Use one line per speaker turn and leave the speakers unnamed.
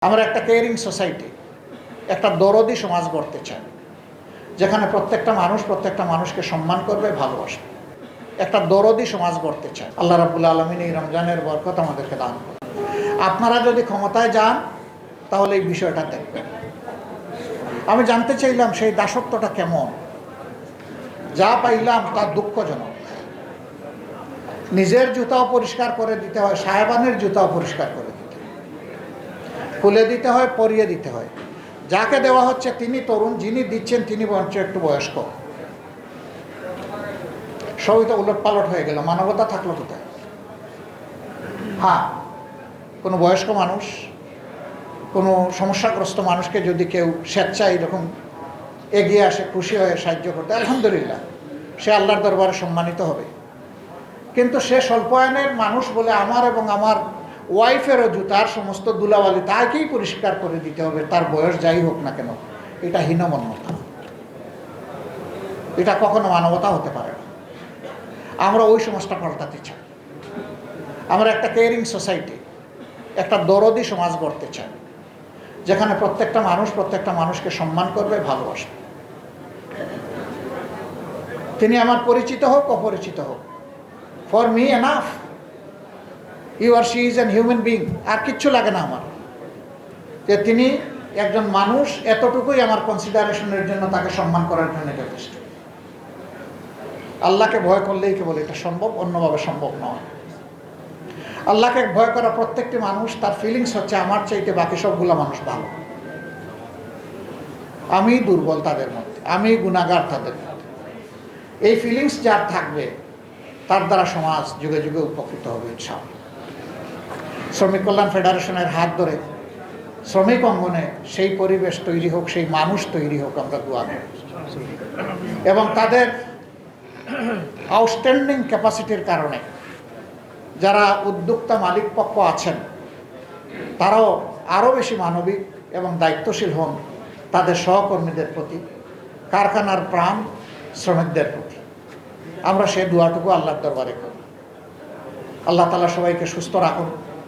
আমরা একটা caring society, একটা দরদি সমাজ গড়তে চাই, যেখানে প্রত্যেকটা মানুষকে সম্মান করবে, ভালোবাসবে। একটা দরদি সমাজ গড়তে চাই। আল্লাহ রাব্বুল আলামিন এই রমজানের বরকত আমাদেরকে দান করুন। আপনারা যদি ক্ষমতায় যান তাহলে এই বিষয়টা দেখবেন। আমি জানতে চাইলাম সেই দাসত্বটা কেমন। যা পাইলাম তা দুঃখজনক। নিজের জুতাও পরিষ্কার করে দিতে হয়, সাহেবানের জুতাও পরিষ্কার করে দিতে হয়, খুলে দিতে হয়, পরিয়ে দিতে হয়। যাকে দেওয়া হচ্ছে তিনি তরুণ, যিনি দিচ্ছেন তিনি বরঞ্চ একটু বয়স্ক। সবই তো উলটপালট হয়ে গেল, মানবতা থাকলো কোথায়? হ্যাঁ, কোনো বয়স্ক মানুষ, কোনো সমস্যাগ্রস্ত মানুষকে যদি কেউ স্বেচ্ছায় এরকম এগিয়ে আসে, খুশি হয়ে সাহায্য করতে, আলহামদুলিল্লাহ, সে আল্লাহর দরবারে সম্মানিত হবে। কিন্তু সে স্বল্প আয়ের মানুষ বলে আমার এবং আমার ওয়াইফেরও জুতার সমস্ত ধুলাবালি তাকেই পরিষ্কার করে দিতে হবে, তার বয়স যাই হোক না কেন। এটা হীনমন্যতা, এটা কখনো মানবতা হতে পারে না। আমরা ওই সমাজটা পাল্টাতে চাই। আমরা একটা কেয়ারিং সোসাইটি, একটা দরদি সমাজ গড়তে চাই, যেখানে প্রত্যেকটা মানুষকে সম্মান করবে, ভালোবাসবে। তিনি আমার পরিচিত হোক, অপরিচিত হোক, for me enough you are she is an human being. আর কিচ্ছু লাগে না আমার, যে তিনি একজন মানুষ, এতটুকুই আমার কনসিডারেশনের জন্য, তাকে সম্মান করার জন্য যথেষ্ট। আল্লাহকে ভয় করলেই কেবল এটা সম্ভব, অন্যভাবে সম্ভব নয়। আল্লাহকে ভয় করা প্রত্যেকটি মানুষ, তার ফিলিংস হচ্ছে আমার চাইতে বাকি সবগুলো মানুষ ভালো, আমি দুর্বল তাদের মধ্যে, আমি গুনাহগার তাদের মধ্যে। এই ফিলিংস যার থাকবে তার দ্বারা সমাজ যুগে যুগে উপকৃত হবে ইনশাআল্লাহ। শ্রমিক কল্যাণ ফেডারেশনের হাত ধরে শ্রমিক অঙ্গনে সেই পরিবেশ তৈরি হোক, সেই মানুষ তৈরি হোক, আমরা দোয়া করি। এবং তাদের আউটস্ট্যান্ডিং ক্যাপাসিটির কারণে যারা উদ্যোক্তা মালিক পক্ষ আছেন, তারাও আরও বেশি মানবিক এবং দায়িত্বশীল হন তাদের সহকর্মীদের প্রতি, কারখানার প্রাণ শ্রমিকদের প্রতি। আমরা সেই দোয়াটুকু আল্লাহর দরবারে করি। আল্লাহ তাআলা সবাইকে সুস্থ রাখুন।